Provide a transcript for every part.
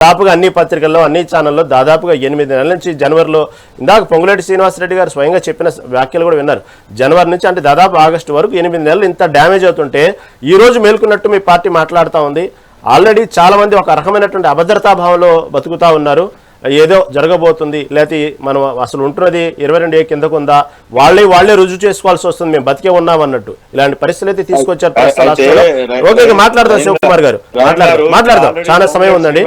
దాదాపుగా అన్ని పత్రికల్లో అన్ని ఛానల్లో దాదాపుగా 8 నెలల నుంచి జనవరిలో ఇందాక పొంగులేటి శ్రీనివాసరెడ్డి గారు స్వయంగా చెప్పిన వ్యాఖ్యలు కూడా విన్నారు. జనవరి నుంచి అంటే దాదాపు ఆగస్టు వరకు 8 నెలలు ఇంత డ్యామేజ్ అవుతుంటే ఈ రోజు మేల్కొన్నట్టు మీ పార్టీ మాట్లాడుతూ ఉంది. ఆల్రెడీ చాలా మంది ఒక రకమైనటువంటి అభద్రతా భావంలో బతుకుతా ఉన్నారు. ఏదో జరగబోతుంది, లేకపోతే మనం అసలు ఉంటున్నది 22A కిందకు ఉందా, వాళ్ళే రుజువు చేసుకోవాల్సి వస్తుంది, మేము బతికే ఉన్నాం అన్నట్టు ఇలాంటి పరిస్థితులు అయితే తీసుకొచ్చారు. ఓకే, మాట్లాడదాం శివకుమార్ గారు, మాట్లాడదాం. చాలా సమయం ఉందండి,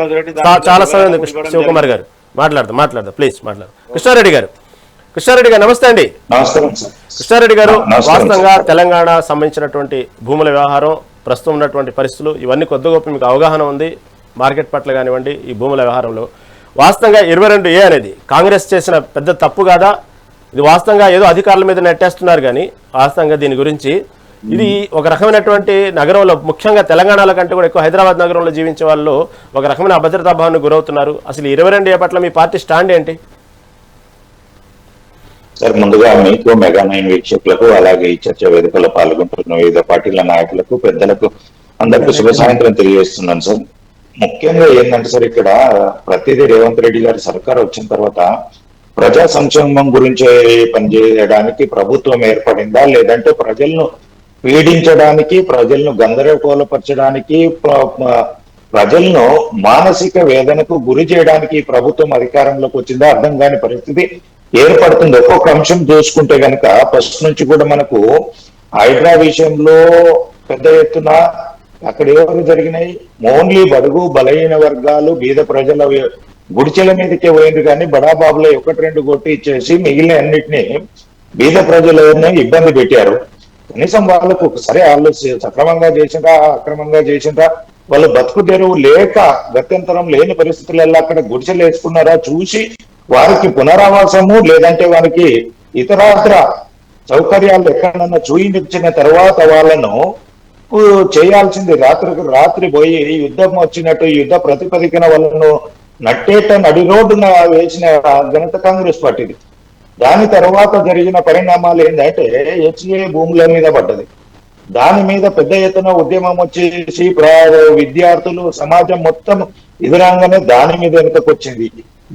చాలా సమయం ఉంది. శివకుమార్ గారు మాట్లాడదాం ప్లీజ్ మాట్లాడదాం. కృష్ణారెడ్డి గారు నమస్తే అండి. కృష్ణారెడ్డి గారు, వాస్తవంగా తెలంగాణ సంబంధించినటువంటి భూముల వ్యవహారం, ప్రస్తుతం ఉన్నటువంటి పరిస్థితులు ఇవన్నీ కొద్ది గొప్ప మీకు అవగాహన ఉంది. మార్కెట్ పట్ల కానివ్వండి, ఈ భూముల వ్యవహారంలో వాస్తవంగా 22A అనేది కాంగ్రెస్ చేసిన పెద్ద తప్పు కాదా? ఇది వాస్తవంగా ఏదో అధికారుల మీద నెట్టేస్తున్నారు, కానీ వాస్తవంగా దీని గురించి ఇది ఒక రకమైనటువంటి నగరంలో, ముఖ్యంగా తెలంగాణలో కంటే కూడా ఎక్కువ హైదరాబాద్ నగరంలో జీవించే వాళ్ళు ఒక రకమైన అభద్రతా భావానికి గురవుతున్నారు. అసలు 22A పట్ల మీ పార్టీ స్టాండ్ ఏంటి? సార్, ముందుగా మీకు మెగా9 వీక్షకులకు, అలాగే ఈ చర్చ వేదికలో పాల్గొంటున్న వివిధ పార్టీల నాయకులకు, పెద్దలకు అందరికీ శుభ సాయంత్రం తెలియజేస్తున్నాను సార్. ముఖ్యంగా ఏంటంటే సార్, ఇక్కడ ప్రతిదీ రేవంత్ రెడ్డి గారి సర్కార్ వచ్చిన తర్వాత ప్రజా సంక్షేమం గురించి పనిచేయడానికి ప్రభుత్వం ఏర్పడిందా, లేదంటే ప్రజలను పీడించడానికి, ప్రజలను గందరగోళపరచడానికి, ప్రజలను మానసిక వేదనకు గురి చేయడానికి ప్రభుత్వం అధికారంలోకి వచ్చిందా అర్థం కాని పరిస్థితి ఏర్పడుతుంది. ఒక్కొక్క అంశం చూసుకుంటే కనుక ఫస్ట్ నుంచి కూడా మనకు హైడ్రా విషయంలో పెద్ద ఎత్తున అక్కడ ఎవరు జరిగినాయి, ఓన్లీ బడుగు బలహీన వర్గాలు బీద ప్రజల గుడిచెల మీదకే పోయింది, కానీ బడాబాబులో 1-2 కొట్టి ఇచ్చేసి మిగిలిన అన్నిటినీ బీద ప్రజలను ఇబ్బంది పెట్టారు. కనీసం వాళ్ళకు ఒకసారి వాళ్ళు సక్రమంగా చేసిందా అక్రమంగా చేసిందా, వాళ్ళు బతుకు తెరువు లేక గత్యంతరం లేని పరిస్థితులలో అక్కడ గుడిచెలు వేసుకున్నారా చూసి వారికి పునరావాసము, లేదంటే వారికి ఇతరాత్ర సౌకర్యాలు ఎక్కడన్నా చూయించిన తర్వాత వాళ్ళను చేయాల్సింది. రాత్రి పోయి యుద్ధం వచ్చినట్టు యుద్ధ ప్రతిపదికన వాళ్ళను నట్టేట నడి రోడ్డున వేసిన ఘనత కాంగ్రెస్ పార్టీది. దాని తర్వాత జరిగిన పరిణామాలు ఏంటంటే HA భూముల మీద పడ్డది. దాని మీద పెద్ద ఎత్తున ఉద్యమం వచ్చేసి విద్యార్థులు సమాజం మొత్తం ఎదురంగానే దాని మీద వెనుకకొచ్చింది.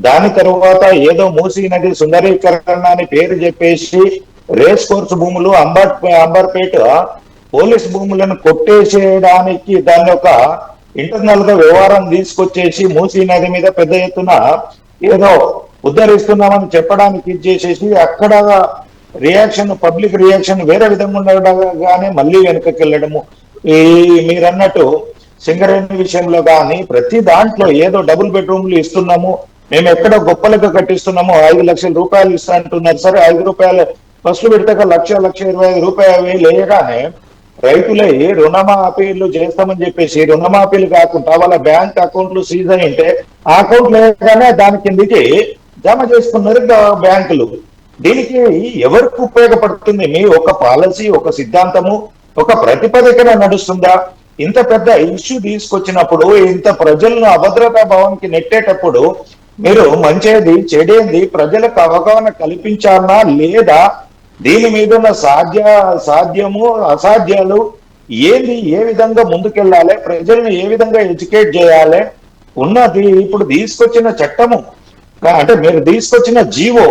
దాని తర్వాత ఏదో మూసీ నది సుందరీకరణ అని పేరు చెప్పేసి రేస్ కోర్సు భూములు, అంబర్పేట పోలీస్ భూములను కొట్టేసేయడానికి దాన్ని ఒక ఇంటర్నల్ గా వ్యవహారం తీసుకొచ్చేసి మూసీ నది మీద పెద్ద ఎత్తున ఏదో ఉద్ధరిస్తున్నామని చెప్పడానికి ఇచ్చేసేసి అక్కడ రియాక్షన్, పబ్లిక్ రియాక్షన్ వేరే విధంగా ఉండగానే మళ్ళీ వెనుకకి వెళ్ళడము. మీరన్నట్టు సింగరేణి విషయంలో కానీ ప్రతి దాంట్లో ఏదో డబుల్ బెడ్రూమ్లు ఇస్తున్నాము, మేము ఎక్కడ గొప్పలకు కట్టిస్తున్నాము, 5 లక్షల రూపాయలు ఇస్తా అంటున్నారు. సరే, 5 రూపాయలు ఫస్ట్ పెడితే 1,25,000 వేయగానే రైతులై రుణమాఫీలు చేస్తామని చెప్పేసి రుణమాఫీలు కాకుండా వాళ్ళ బ్యాంక్ అకౌంట్లు సీజ్ అయింటే ఆ అకౌంట్ లేకనే దాని కిందికి జమ చేసుకున్నారు బ్యాంకులు. దీనికి ఎవరికి ఉపయోగపడుతుంది? మీ ఒక పాలసీ, ఒక సిద్ధాంతము, ఒక ప్రతిపదికన నడుస్తుందా? ఇంత పెద్ద ఇష్యూ తీసుకొచ్చినప్పుడు, ఇంత ప్రజలను అభద్రతా భావానికి నెట్టేటప్పుడు మీరు మంచేది చెడేది ప్రజలకు అవగాహన కల్పించాలా లేదా? దీని మీద ఉన్న సాధ్యము అసాధ్యాలు ఏంది, ఏ విధంగా ముందుకెళ్ళాలి, ప్రజల్ని ఏ విధంగా ఎడ్యుకేట్ చేయాలి, ఉన్నది ఇప్పుడు తీసుకొచ్చిన చట్టము అంటే మీరు తీసుకొచ్చిన జీవో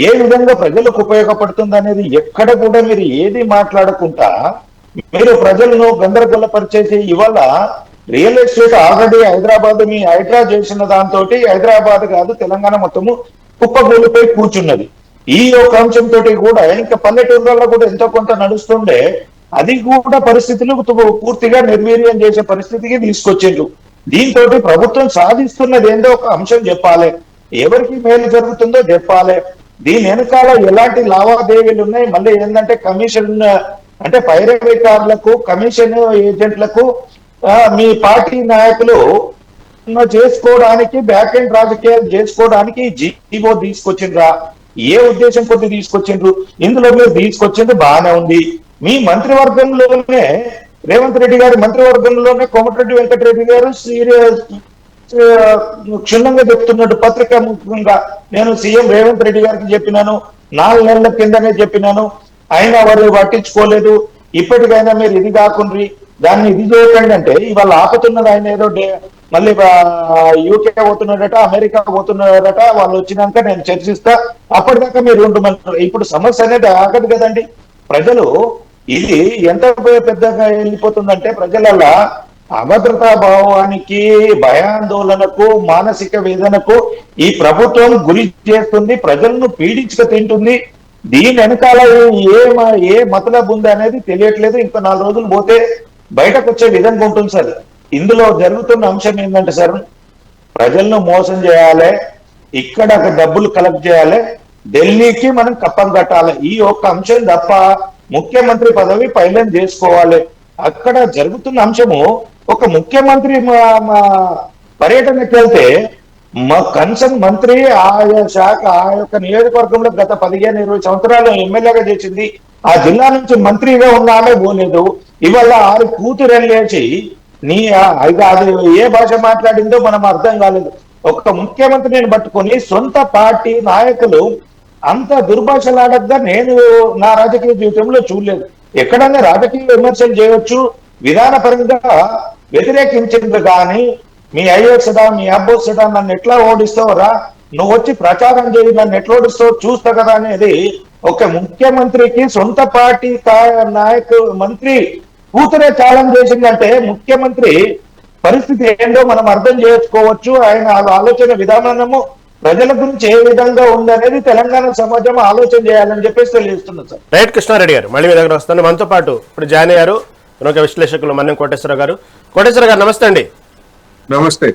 ఏ విధంగా ప్రజలకు ఉపయోగపడుతుంది అనేది ఎక్కడ కూడా మీరు ఏది మాట్లాడకుండా మీరు ప్రజలను గందరగోళపరిచేసి ఇవాళ రియల్ ఎస్టేట్ ఆల్రెడీ హైదరాబాద్ మీ హైడ్రా చేసిన దాంతో హైదరాబాద్ కాదు తెలంగాణ మొత్తము కుప్పగూలిపోయి కూర్చున్నది. ఈ యొక్క అంశంతో కూడా ఇంకా పల్లెటూర్లలో కూడా ఎంతో కొంత నడుస్తుండే అది కూడా పరిస్థితులు పూర్తిగా నిర్వీర్యం చేసే పరిస్థితికి తీసుకొచ్చిండ్రు. దీంతో ప్రభుత్వం సాధిస్తున్నది ఏందో ఒక అంశం చెప్పాలి, ఎవరికి మేలు జరుగుతుందో చెప్పాలి, దీని వెనకాల ఎలాంటి లావాదేవీలు ఉన్నాయి, మళ్ళీ ఏంటంటే కమిషన్ అంటే పైరవీకారులకు, కమిషన్ ఏజెంట్లకు మీ పార్టీ నాయకులు చేసుకోవడానికి, బ్యాక్ ఎండ్ రాజకీయాలు చేసుకోవడానికి జీవో తీసుకొచ్చిండ్రా? ఏ ఉద్దేశం కొద్ది తీసుకొచ్చిండ్రు? ఇందులో మీరు తీసుకొచ్చింది బాగానే ఉంది. మీ మంత్రివర్గంలోనే రేవంత్ రెడ్డి గారి మంత్రివర్గంలోనే కోమటిరెడ్డి వెంకటరెడ్డి గారు క్షుణ్ణంగా చెప్తున్నాడు పత్రికా ముఖ్యంగా. నేను సీఎం రేవంత్ రెడ్డి గారికి చెప్పినాను, 4 నెలల కిందనే చెప్పినాను, అయినా వారు పట్టించుకోలేదు. ఇప్పటికైనా మీరు ఇది కాకుండా దాన్ని ఇది చేయకండి అంటే ఇవాళ ఆపుతున్నది ఆయన ఏదో మళ్ళీ యూకే పోతున్నాడట, అమెరికా పోతున్నాడట, వాళ్ళు వచ్చినాక నేను చర్చిస్తా, అప్పటిదాకా మీరు ఉండమంటారు. ఇప్పుడు సమస్య అనేది ఆగదు కదండి. ప్రజలు ఇది ఎంత పెద్దగా వెళ్ళిపోతుందంటే ప్రజలలా అభద్రతా భావానికి, భయాందోళనకు, మానసిక వేదనకు ఈ ప్రభుత్వం గురి చేస్తుంది, ప్రజలను పీడించుకు తింటుంది. దీని వెనకాల ఏ మతలబు ఉంది అనేది తెలియట్లేదు. ఇంకా 4 రోజులు పోతే బయటకు వచ్చే విధంగా ఉంటుంది సార్. ఇందులో జరుగుతున్న అంశం ఏంటంటే సార్, ప్రజలను మోసం చేయాలి, ఇక్కడ డబ్బులు కలెక్ట్ చేయాలి, ఢిల్లీకి మనం కప్పం కట్టాలి, ఈ ఒక్క అంశం తప్ప ముఖ్యమంత్రి పదవి పైలం చేసుకోవాలి. అక్కడ జరుగుతున్న అంశము ఒక ముఖ్యమంత్రి పర్యటనకి వెళ్తే మా కన్సర్న్ మంత్రి ఆయా శాఖ ఆ యొక్క నియోజకవర్గంలో గత 15-20 సంవత్సరాలు ఎమ్మెల్యేగా చేసింది, ఆ జిల్లా నుంచి మంత్రిగా ఉన్నాడే పోలేదు. ఇవాళ 6 కూతురు లేచి అది ఏ భాష మాట్లాడిందో మనం అర్థం కాలేదు. ఒక ముఖ్యమంత్రిని పట్టుకొని సొంత పార్టీ నాయకులు అంత దుర్భాషలాడగా నేను నా రాజకీయ జీవితంలో చూడలేదు. ఎక్కడన్నా రాజకీయ విమర్శలు చేయవచ్చు, విధానపరంగా వ్యతిరేకించింది, కానీ మీ అయ్యోసడా మీ అబ్బోసడా నన్ను ఎట్లా ఓడిస్తావురా, నువ్వు వచ్చి ప్రచారం చేయి, నన్ను ఎట్లా ఓడిస్తావు చూస్తా కదా అనేది ఒక ముఖ్యమంత్రికి సొంత పార్టీ మంత్రి కూతురే ఛాలెంజ్ చేసిందంటే ముఖ్యమంత్రి పరిస్థితి ఏంటో మనం అర్థం చేసుకోవచ్చు. ఆయన ఆలోచన విధానము ప్రజల గురించి ఏ విధంగా ఉందనేది తెలంగాణ సమాజం ఆలోచన చేయాలని చెప్పేసి తెలియజేస్తున్నారు సార్. రైట్ కృష్ణారెడ్డి గారు, మళ్ళీ మీ దగ్గర వస్తాను. మనతో పాటు ఇప్పుడు జాయిన్ అయ్యారు ప్రముఖ విశ్లేషకులు మన్యం కోటేశ్వర గారు. కోటేశ్వర గారు నమస్తే అండి. నమస్తే.